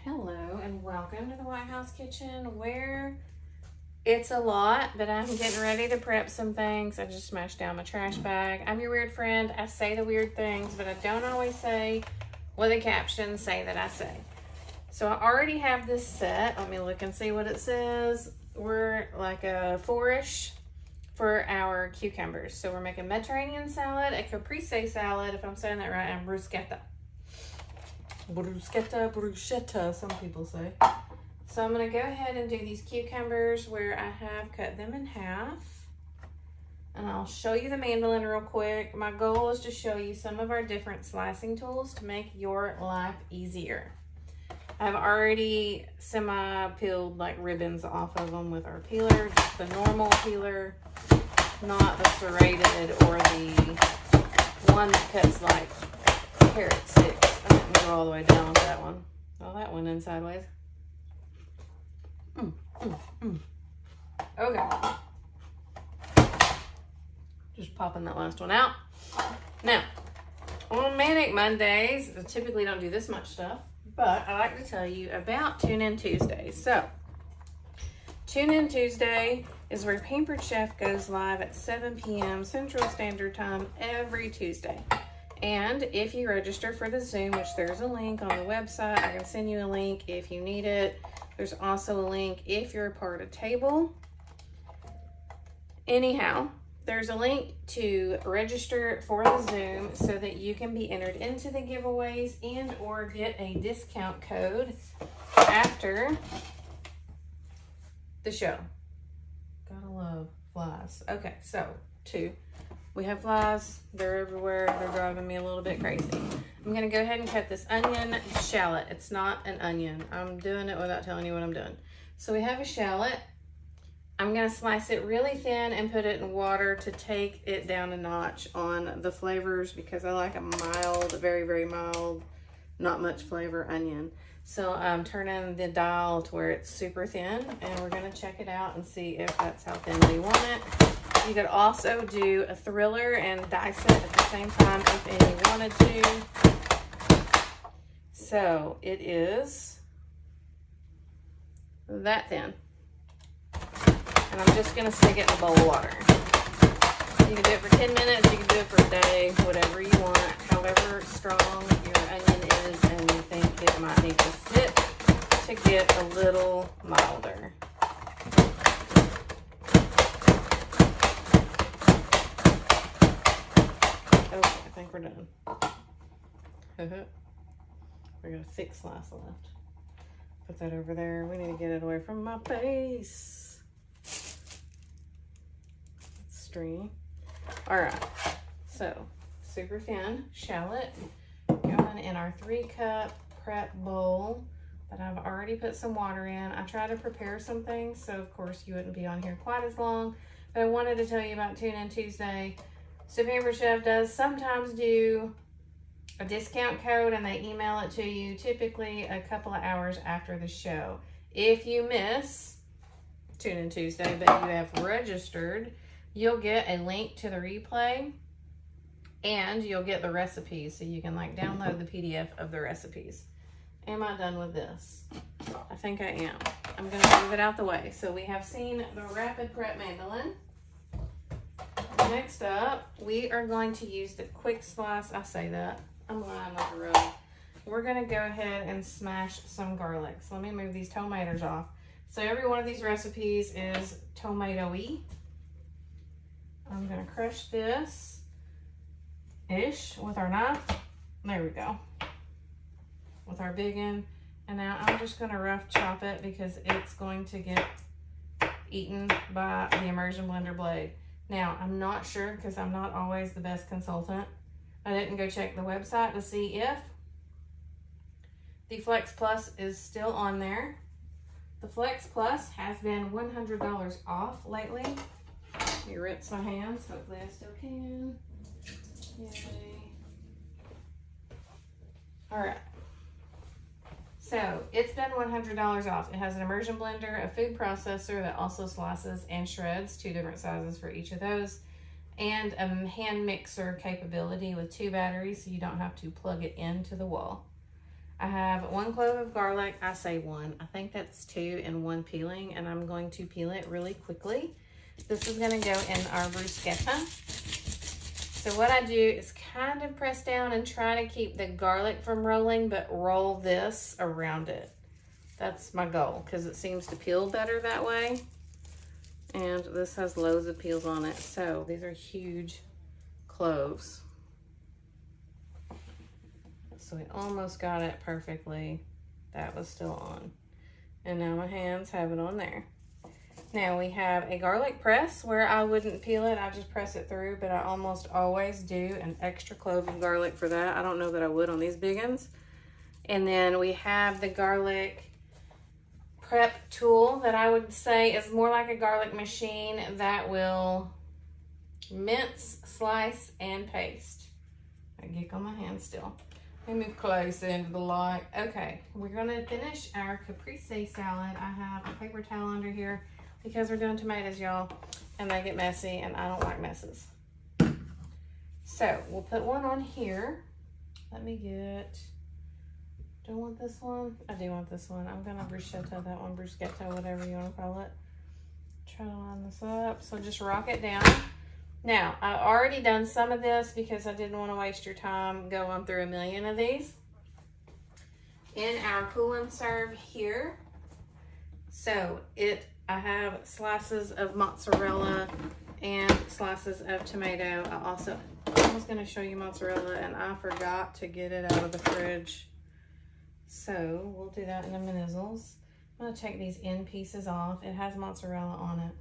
Hello and welcome to the White House Kitchen, where it's a lot, but I'm getting ready to prep some things. I just smashed down my trash bag. I'm your weird friend. I say the weird things, but I don't always say what the captions say that I say. So I already have this set. Let me look and see what it says. We're like a 4-ish for our cucumbers. So we're making Mediterranean salad, a caprese salad, if I'm saying that right, and bruschetta. Bruschetta, some people say. So I'm going to go ahead and do these cucumbers where I have cut them in half. And I'll show you the mandolin real quick. My goal is to show you some of our different slicing tools to make your life easier. I've already semi-peeled like ribbons off of them with our peeler, just the normal peeler, not the serrated or the one that cuts like carrot sticks. I didn't go all the way down with that one. Oh, that went in sideways. Okay. Just popping that last one out. Now, on Manic Mondays, I typically don't do this much stuff, but I like to tell you about Tune In Tuesday. So, Tune In Tuesday is where Pampered Chef goes live at 7 p.m. Central Standard Time every Tuesday. And if you register for the Zoom, which there's a link on the website, I can send you a link if you need it. There's also a link if you're a part of Table. Anyhow, there's a link to register for the Zoom so that you can be entered into the giveaways and or get a discount code after the show. Gotta love flies. Okay, so 2. We have flies, they're everywhere, they're driving me a little bit crazy. I'm gonna go ahead and cut this onion shallot. It's not an onion. I'm doing it without telling you what I'm doing. So we have a shallot. I'm gonna slice it really thin and put it in water to take it down a notch on the flavors because I like a mild, very, very mild, not much flavor onion. So I'm turning the dial to where it's super thin and we're gonna check it out and see if that's how thin we want it. You could also do a thriller and dice it at the same time if you wanted to. So it is that thin. And I'm just gonna stick it in a bowl of water. You can do it for 10 minutes, you can do it for a day, whatever you want, however strong your onion is and you think it might need to sit to get a little milder. Okay, I think we're done. We got a thick slice left. Put that over there. We need to get it away from my face. Stringy. All right, so super thin shallot going in our 3-cup prep bowl that I've already put some water in. I try to prepare some things, so of course you wouldn't be on here quite as long, but I wanted to tell you about Tune In Tuesday. So Pampered Chef does sometimes do a discount code and they email it to you typically a couple of hours after the show. If you miss Tune In Tuesday, but you have registered, you'll get a link to the replay and you'll get the recipes so you can like download the PDF of the recipes. Am I done with this? I think I am. I'm gonna move it out the way. So we have seen the Rapid Prep mandolin. Next up, we are going to use the quick slice. I say that. I'm lying like a rug. We're gonna go ahead and smash some garlic. So let me move these tomatoes off. So every one of these recipes is tomato-y. I'm gonna crush this ish with our knife. There we go. With our big one. And now I'm just gonna rough chop it because it's going to get eaten by the immersion blender blade. Now, I'm not sure because I'm not always the best consultant. I didn't go check the website to see if the Flex Plus is still on there. The Flex Plus has been $100 off lately. Let me rinse my hands. Hopefully I still can. Yay. All right. So it's been $100 off. It has an immersion blender, a food processor that also slices and shreds, 2 different sizes for each of those, and a hand mixer capability with 2 batteries so you don't have to plug it into the wall. I have 1 clove of garlic. I say 1. I think that's 2 in 1 peeling, and I'm going to peel it really quickly. This is going to go in our bruschetta. So what I do is kind of press down and try to keep the garlic from rolling, but roll this around it. That's my goal because it seems to peel better that way. And this has loads of peels on it. So these are huge cloves. So we almost got it perfectly. That was still on. And now my hands have it on there. Now we have a garlic press where I wouldn't peel it. I just press it through, but I almost always do an extra clove of garlic for that. I don't know that I would on these big ones. And then we have the garlic prep tool that I would say is more like a garlic machine that will mince, slice, and paste. I get on my hand still. Let me move close into the light. Okay, we're gonna finish our caprese salad. I have a paper towel under here because we're doing tomatoes, y'all, and they get messy, and I don't like messes. So we'll put one on here. Let me get, do I want this one? I do want this one. I'm gonna bruschetta that one, bruschetta, whatever you wanna call it. Try to line this up. So just rock it down. Now, I've already done some of this because I didn't want to waste your time going through a million of these. In our cool and serve here, so I have slices of mozzarella and slices of tomato. I was going to show you mozzarella and I forgot to get it out of the fridge. So we'll do that in a minute. I'm going to take these end pieces off. It has mozzarella on it.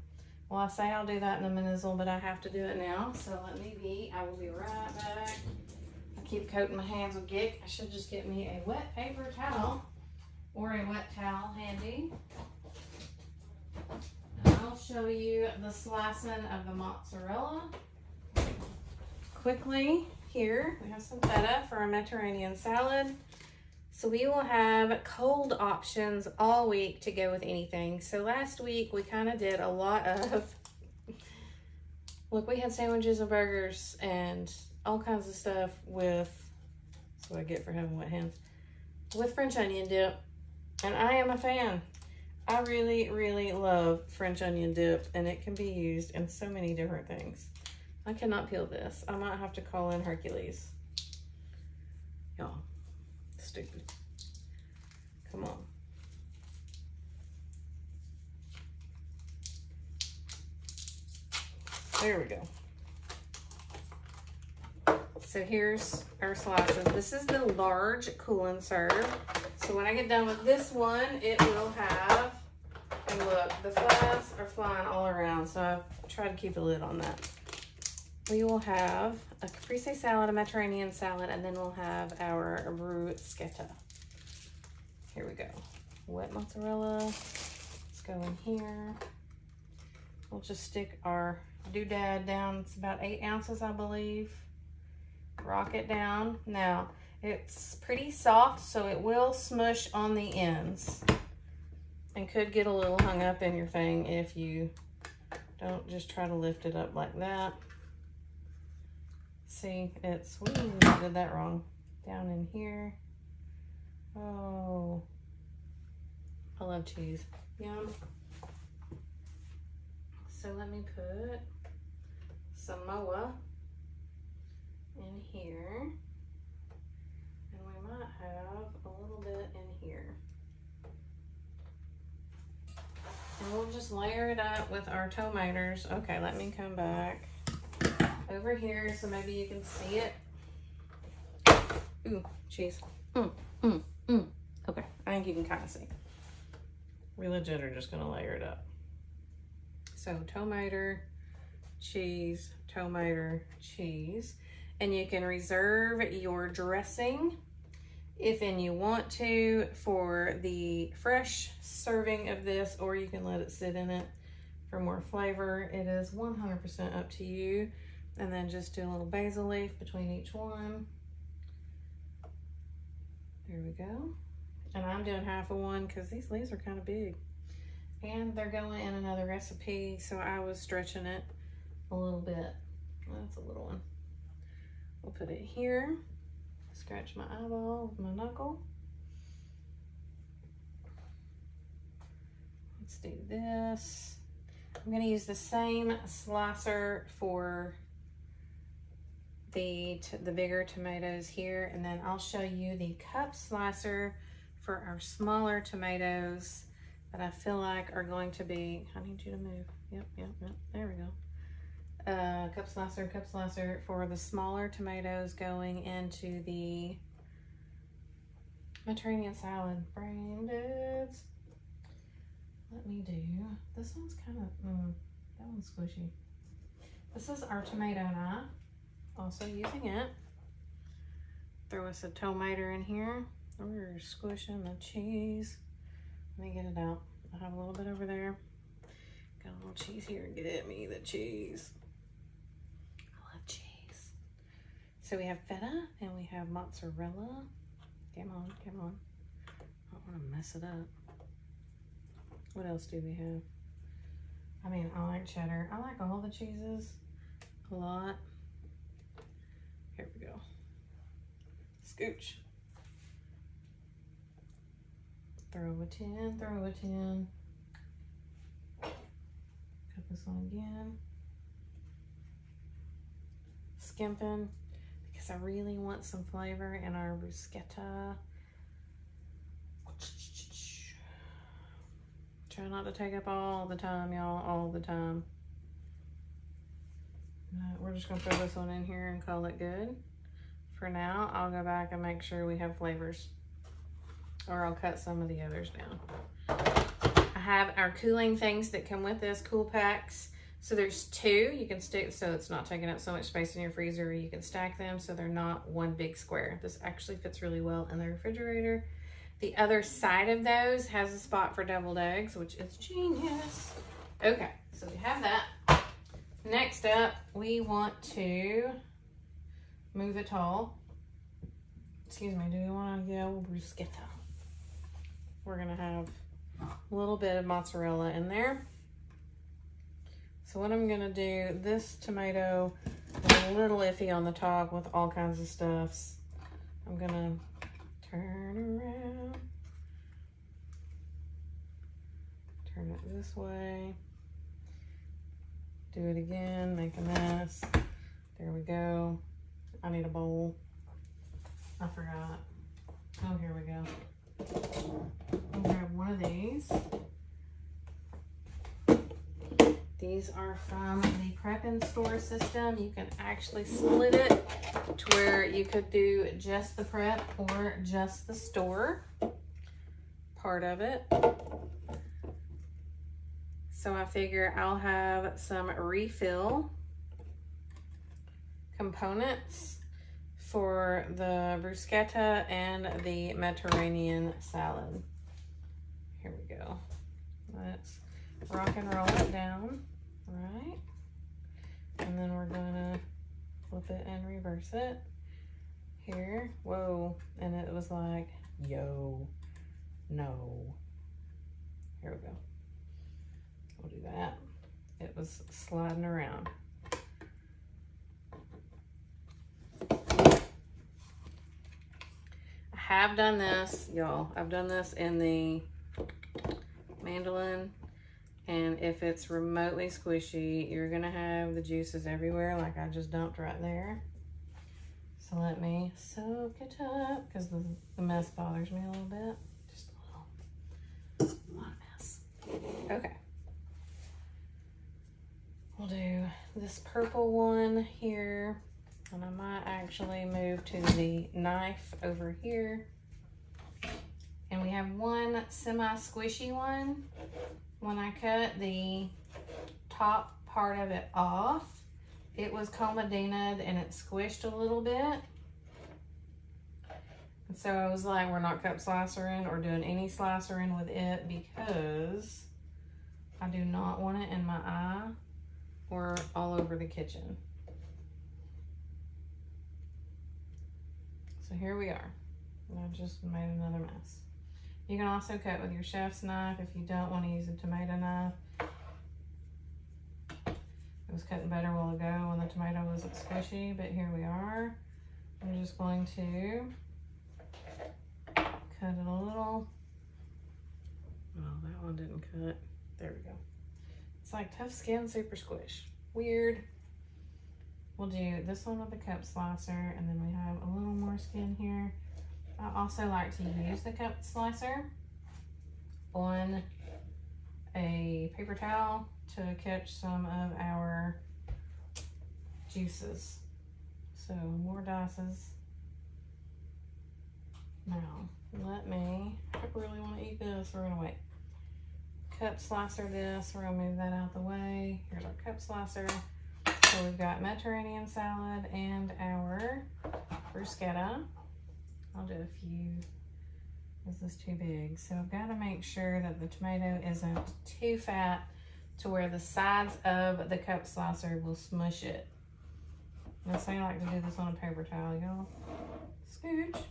Well, I say I'll do that in a minute, but I have to do it now. So I will be right back. I keep coating my hands with Gick. I should just get me a wet paper towel or a wet towel handy. And I'll show you the slicing of the mozzarella. Quickly, here we have some feta for a Mediterranean salad. So we will have cold options all week to go with anything. So last week we kind of did a lot of, look, we had sandwiches and burgers and all kinds of stuff with, that's what I get for having wet hands, with French onion dip. And I am a fan. I really, really love French onion dip, and it can be used in so many different things. I cannot peel this. I might have to call in Hercules. Y'all. Stupid. Come on. There we go. So here's our slices. This is the large cool and serve. So when I get done with this one, it will have, and look, the flies are flying all around. So I've tried to keep a lid on that. We will have a caprese salad, a Mediterranean salad, and then we'll have our bruschetta. Here we go. Wet mozzarella. Let's go in here. We'll just stick our doodad down. It's about 8 ounces, I believe. Rock it down. Now, it's pretty soft, so it will smush on the ends and could get a little hung up in your thing if you don't just try to lift it up like that. See, it's, ooh, I did that wrong. Down in here. Oh, I love cheese. Yum. So let me put some moa in here. And we might have a little bit in here. And we'll just layer it up with our tomatoes. Okay, let me come back over here so maybe you can see it. Ooh, cheese. Okay, I think you can kind of see. We legit are just gonna layer it up. So tomato, cheese, tomato, cheese. And you can reserve your dressing if and you want to for the fresh serving of this, or you can let it sit in it for more flavor. It is 100% up to you. And then just do a little basil leaf between each one. There we go. And I'm doing half of one because these leaves are kind of big. And they're going in another recipe, so I was stretching it a little bit. Well, that's a little one. We'll put it here. Scratch my eyeball with my knuckle. Let's do this. I'm going to use the same slicer for the bigger tomatoes here, and then I'll show you the cup slicer for our smaller tomatoes that I feel like are going to be, I need you to move. Yep, there we go. Cup slicer for the smaller tomatoes going into the Mediterranean salad. Brain deads. Let me do, this one's kind of, that one's squishy. This is our tomato knife. Also using it. Throw us a tomato in here. We're squishing the cheese. Let me get it out. I have a little bit over there. Got a little cheese here. Get me the cheese. I love cheese. So we have feta and we have mozzarella. Come on. I don't want to mess it up. What else do we have? I mean, I like cheddar. I like all the cheeses a lot. Here we go. Scooch. Throw it in. Cut this one again. Skimping, because I really want some flavor in our bruschetta. Try not to take up all the time, y'all, all the time. We're just gonna throw this one in here and call it good. For now, I'll go back and make sure we have flavors, or I'll cut some of the others down. I have our cooling things that come with this, cool packs. So there's two, you can stick, so it's not taking up so much space in your freezer. You can stack them so they're not one big square. This actually fits really well in the refrigerator. The other side of those has a spot for deviled eggs, which is genius. Okay, so we have that. Next up, we want to move it all. Excuse me, do we want to go bruschetta? We're gonna have a little bit of mozzarella in there. So what I'm gonna do, this tomato is a little iffy on the top with all kinds of stuffs. I'm gonna turn around, turn it this way, do it again, make a mess. There we go. I need a bowl. I forgot. Oh, here we go. I'll grab one of these. These are from the Prep and Store system. You can actually split it to where you could do just the prep or just the store part of it. So I figure I'll have some refill components for the bruschetta and the Mediterranean salad. Here we go. Let's rock and roll it down, right? And then we're gonna flip it and reverse it. Here, whoa, and it was like, yo, no. Here we go. We'll do that. It was sliding around. I have done this, y'all. I've done this in the mandolin, and if it's remotely squishy, you're gonna have the juices everywhere like I just dumped right there. So let me soak it up, because the mess bothers me a little bit. Just a lot of mess. Okay. We'll do this purple one here, and I might actually move to the knife over here. And we have one semi-squishy one. When I cut the top part of it off, it was comedinaed and it squished a little bit. And so I was like, we're not cup slicering or doing any slicering with it, because I do not want it in my eye or all over the kitchen. So here we are. I just made another mess. You can also cut with your chef's knife if you don't want to use a tomato knife. It was cutting better a while ago when the tomato wasn't squishy, but here we are. I'm just going to cut it a little. Oh, that one didn't cut. There we go. It's like tough skin, super squish. Weird. We'll do this one with the cup slicer, and then we have a little more skin here. I also like to use the cup slicer on a paper towel to catch some of our juices. So more dices. Now, I really want to eat this. We're gonna wait. Cup slicer this, we're gonna move that out the way. Here's our cup slicer. So we've got Mediterranean salad and our bruschetta. I'll do a few. This is too big. So I've got to make sure that the tomato isn't too fat to where the sides of the cup slicer will smush it. And so I like to do this on a paper towel, y'all. Scooch.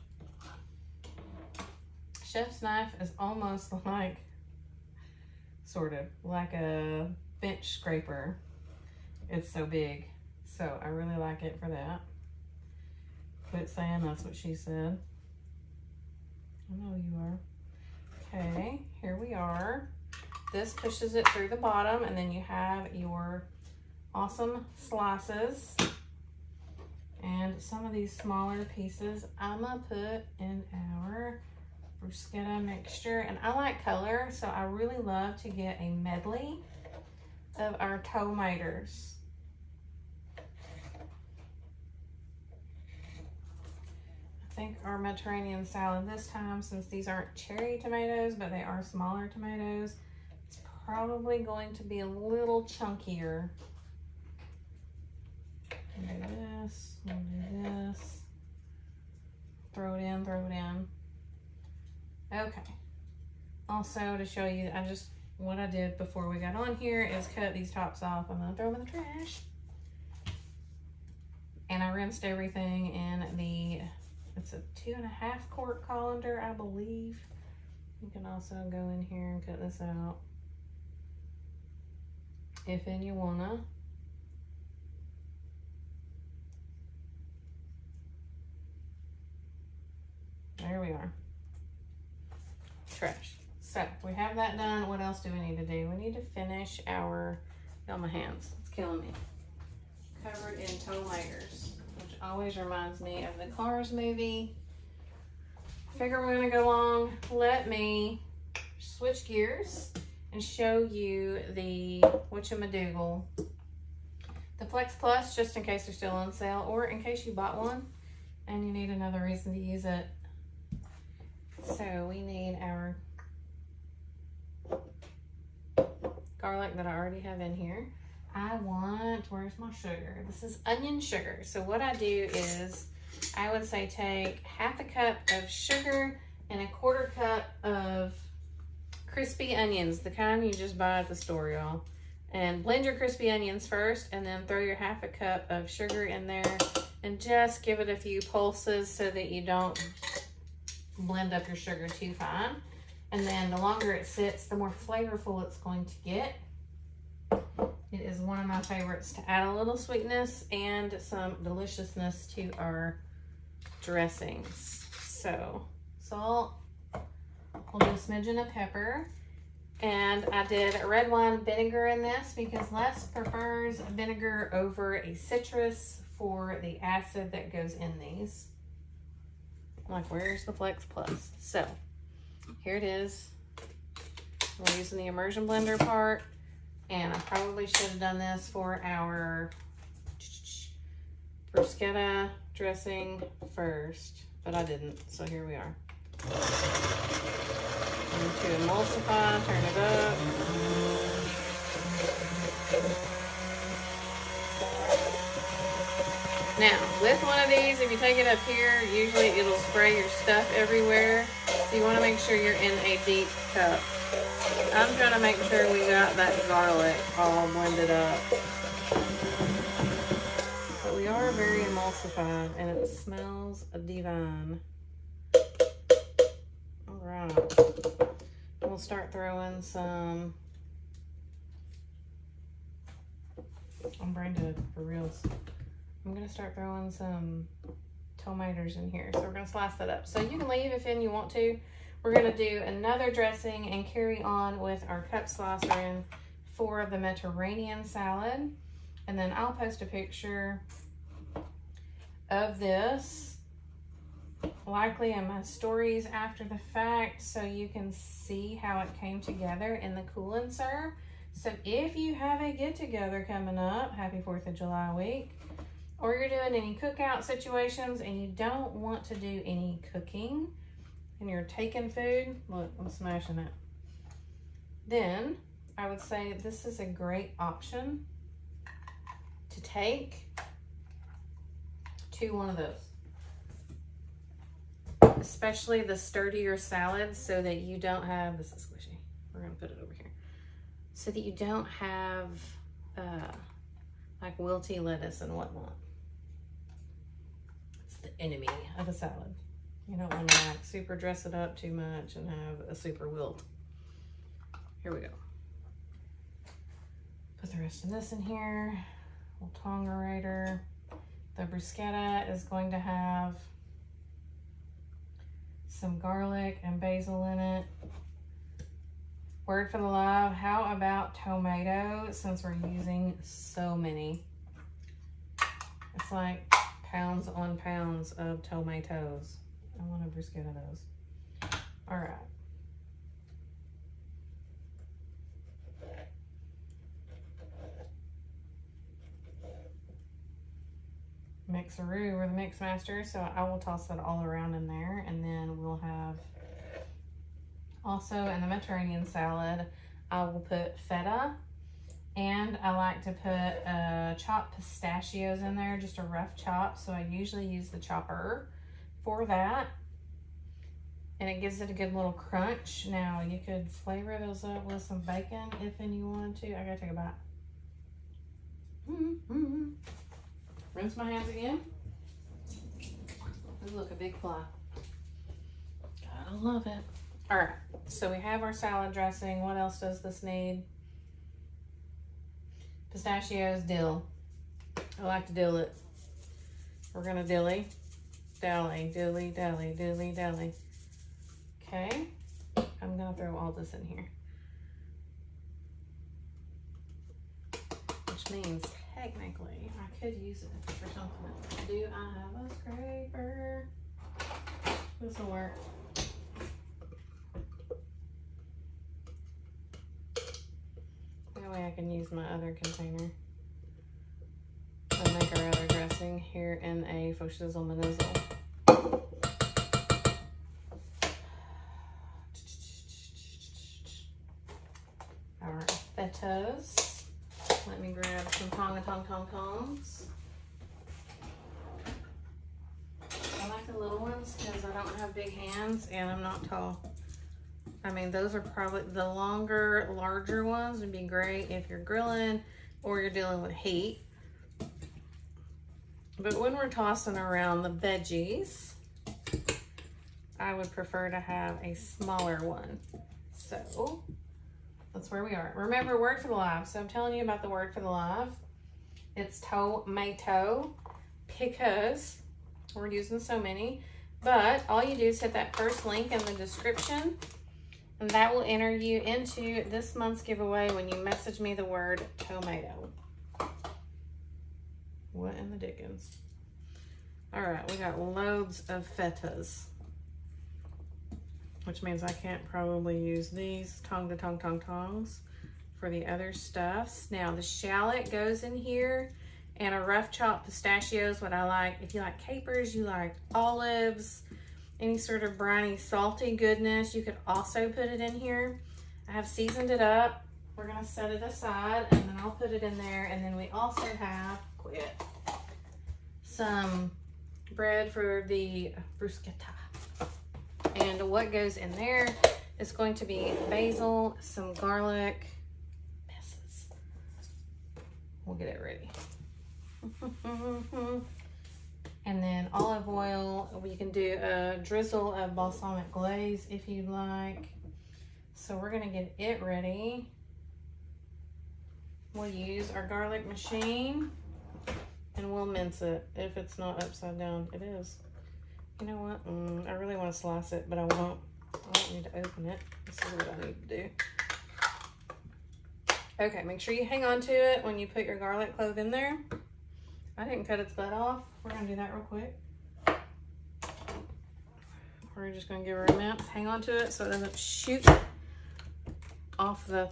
Chef's knife is almost like, sort of, like a bench scraper. It's so big. So I really like it for that. Quit saying that's what she said. I know you are. Okay, here we are. This pushes it through the bottom, and then you have your awesome slices. And some of these smaller pieces I'm gonna put in our bruschetta mixture. And I like color, so I really love to get a medley of our tomatoes. I think our Mediterranean salad this time, since these aren't cherry tomatoes, but they are smaller tomatoes, it's probably going to be a little chunkier. We'll do this, we'll do this. Throw it in, throw it in. Okay. Also, to show you, what I did before we got on here is cut these tops off. I'm gonna throw them in the trash. And I rinsed everything in it's a 2.5 quart colander, I believe. You can also go in here and cut this out if you wanna. There we are. Trash. So we have that done. What else do we need to do? We need to finish our, feel my hands, it's killing me. Covered in tomatoes, which always reminds me of the Cars movie. Figure we're gonna go long. Let me switch gears and show you the whatchamadoogle. The Flex Plus, just in case they're still on sale, or in case you bought one and you need another reason to use it. So we need our garlic that I already have in here. Where's my sugar? This is onion sugar. So what I do is, I would say take 1/2 cup of sugar and 1/4 cup of crispy onions, the kind you just buy at the store, y'all. And blend your crispy onions first, and then throw your 1/2 cup of sugar in there, and just give it a few pulses so that you don't blend up your sugar too fine. And then the longer it sits, the more flavorful it's going to get. It is one of my favorites to add a little sweetness and some deliciousness to our dressings. So salt, we'll do a smidgen of pepper. And I did red wine vinegar in this because Les prefers vinegar over a citrus for the acid that goes in these. Like, where's the Flex Plus? So here it is. We're using the immersion blender part, and I probably should have done this for our bruschetta dressing first, but I didn't, so here we are. And to emulsify, turn it up. Now, with one of these, if you take it up here, usually it'll spray your stuff everywhere. So you want to make sure you're in a deep cup. I'm trying to make sure we got that garlic all blended up. But we are very emulsified, and it smells divine. All right. We'll start throwing some. I'm brain dead for reals. I'm gonna start throwing some tomatoes in here. So we're gonna slice that up. So you can leave if you want to. We're gonna do another dressing and carry on with our cup slicer for the Mediterranean salad. And then I'll post a picture of this, likely in my stories after the fact, so you can see how it came together in the Cool and Serve. So if you have a get-together coming up, happy 4th of July week, or you're doing any cookout situations and you don't want to do any cooking and you're taking food, look, I'm smashing it, then I would say this is a great option to take to one of those. Especially the sturdier salads, so that you don't have, this is squishy, we're gonna put it over here, so that you don't have like wilty lettuce and whatnot. It's the enemy of a salad. You don't want to like super dress it up too much and have a super wilt. Here we go. Put the rest of this in here. Little tongerator. The bruschetta is going to have some garlic and basil in it. Word for the live, how about tomato, since we're using so many? It's like pounds on pounds of tomatoes. I want a bruschetta of those. All right. Mixaroo, we're the mix master, so I will toss that all around in there, and then we'll have, also in the Mediterranean salad, I will put feta, and I like to put chopped pistachios in there, just a rough chop, so I usually use the chopper for that, and it gives it a good little crunch. Now, you could flavor those up with some bacon if you wanted to. I gotta take a bite. Rinse my hands again. Ooh, look, a big fly. Gotta love it. All right, so we have our salad dressing. What else does this need? Pistachios, dill. I like to dill it. We're gonna dilly, dally, dilly, dally, dilly, dally. Okay, I'm gonna throw all this in here. Which means technically I could use it for something else. Do I have a scraper? This will work. That way I can use my other container and make our other dressing here in a faux shizzle manizzle. Our fetas. Let me grab some tongs. I like the little ones because I don't have big hands and I'm not tall. I mean, those are probably the longer, larger ones would be great if you're grilling or you're dealing with heat. But when we're tossing around the veggies, I would prefer to have a smaller one. So that's where we are. Remember, word for the live. So I'm telling you about the word for the live. It's tomato, because we're using so many. But all you do is hit that first link in the description, and that will enter you into this month's giveaway when you message me the word tomato. What in the dickens? All right, we got loads of fetas, which means I can't probably use these tongs for the other stuffs. Now the shallot goes in here, and a rough chopped pistachios, what I like. If you like capers, you like olives, any sort of briny, salty goodness, you could also put it in here. I have seasoned it up. We're gonna set it aside, and then I'll put it in there. And then we also have, some bread for the bruschetta. And what goes in there is going to be basil, some garlic, we'll get it ready. And then olive oil. You can do a drizzle of balsamic glaze if you'd like. So we're gonna get it ready. We'll use our garlic machine and we'll mince it. If it's not upside down, it is. You know what? I really want to slice it, but I won't. I don't need to open it. This is what I need to do. Okay, make sure you hang on to it when you put your garlic clove in there. I didn't cut its butt off. We're gonna do that real quick. We're just gonna give her a minute. Hang on to it so it doesn't shoot off the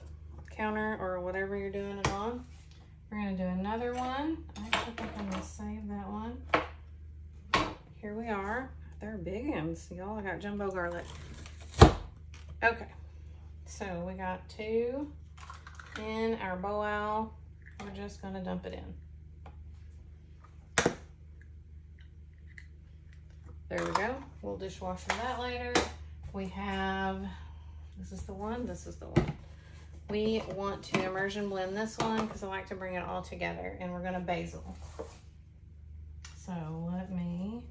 counter or whatever you're doing it on. We're gonna do another one. I actually think I'm gonna save that one. Here we are. They're big ones, y'all. I got jumbo garlic. Okay, so we got 2 in our bowl. We're just gonna dump it in. There we go. We'll dishwasher that later. We have, this is the one, this is the one. We want to immersion blend this one because I like to bring it all together, and we're gonna basil. So let me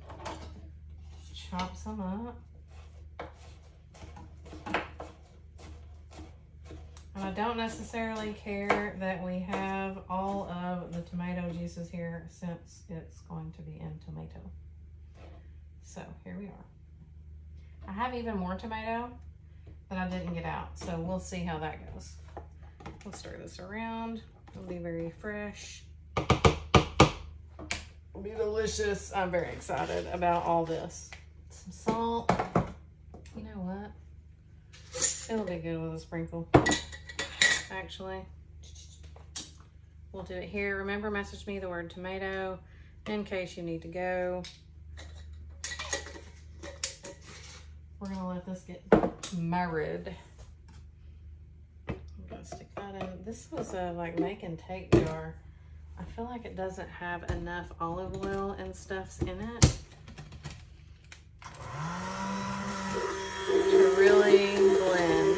chop some up. And I don't necessarily care that we have all of the tomato juices here since it's going to be in tomato. So here we are. I have even more tomato that I didn't get out, so we'll see how that goes. We'll stir this around. It'll be very fresh. It'll be delicious. I'm very excited about all this. Some salt. You know what? It'll be good with a sprinkle. Actually, we'll do it here. Remember, message me the word tomato in case you need to go. We're gonna let this get married. I'm gonna stick that in. This was a like make and take jar. I feel like it doesn't have enough olive oil and stuffs in it to really blend.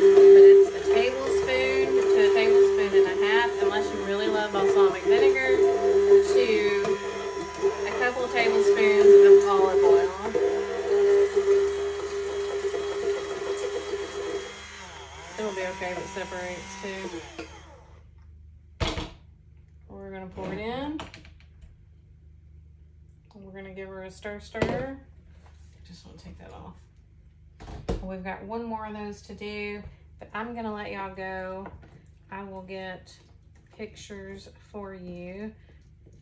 But it's a tablespoon to a tablespoon and a half, unless you really love balsamic vinegar, to a couple of tablespoons of olive oil. It'll be okay if it separates too. We're gonna pour it in. We're gonna give her a stir. I just want to take that off. We've got one more of those to do, but I'm gonna let y'all go. I will get pictures for you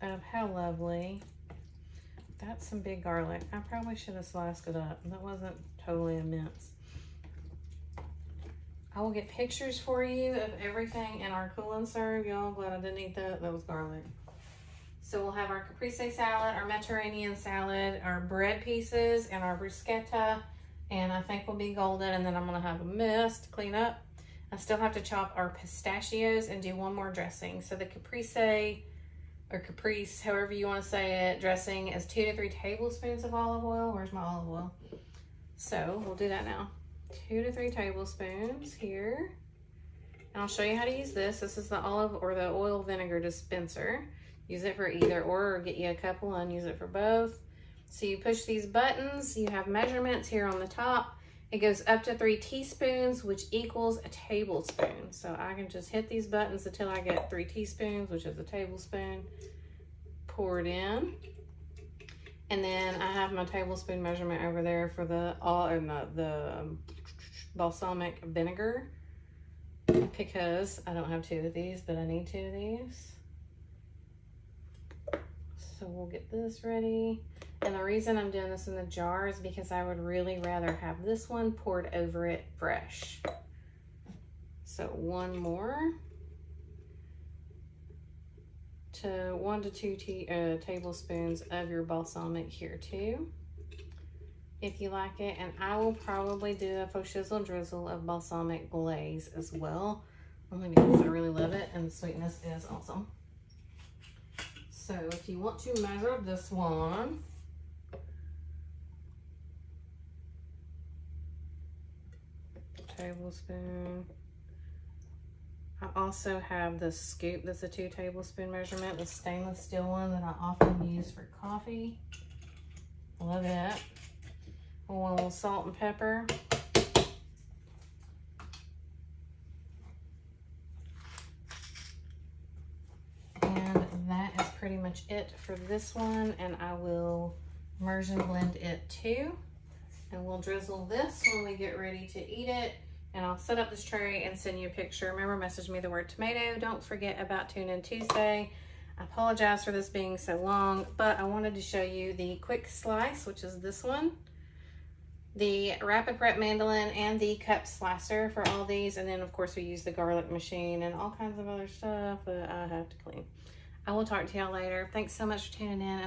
of how lovely. That's some big garlic. I probably should have sliced it up. That wasn't totally immense. I will get pictures for you of everything in our cool and serve. Y'all, glad I didn't eat that. That was garlic. So we'll have our caprese salad, our Mediterranean salad, our bread pieces, and our bruschetta. And I think we'll be golden. And then I'm gonna have a mess to clean up. I still have to chop our pistachios and do one more dressing. So the caprese, or caprese, however you wanna say it, dressing is 2 to 3 tablespoons of olive oil. Where's my olive oil? So we'll do that now. 2 to 3 tablespoons here. And I'll show you how to use this. This is the olive or the oil vinegar dispenser. Use it for either or get you a couple and use it for both. So you push these buttons, you have measurements here on the top. It goes up to 3 teaspoons, which equals a tablespoon. So I can just hit these buttons until I get 3 teaspoons, which is a tablespoon. Pour it in. And then I have my tablespoon measurement over there for the balsamic vinegar, because I don't have 2 of these, but I need 2 of these. So we'll get this ready. And the reason I'm doing this in the jar is because I would really rather have this one poured over it fresh. So one more. To 1 to 2 tablespoons of your balsamic here too, if you like it. And I will probably do a faux shizzle drizzle of balsamic glaze as well, only because I really love it and the sweetness is awesome. So if you want to measure this one, tablespoon. I also have the scoop that's a 2 tablespoon measurement, the stainless steel one that I often use for coffee. Love it. A little salt and pepper. And that is pretty much it for this one, and I will immersion blend it too. And we'll drizzle this when we get ready to eat it. And I'll set up this tray and send you a picture. Remember, message me the word tomato. Don't forget about Tune In Tuesday. I apologize for this being so long, but I wanted to show you the quick slice, which is this one, the rapid prep mandolin, and the cup slicer for all these. And then of course we use the garlic machine and all kinds of other stuff that I have to clean. I will talk to y'all later. Thanks so much for tuning in, and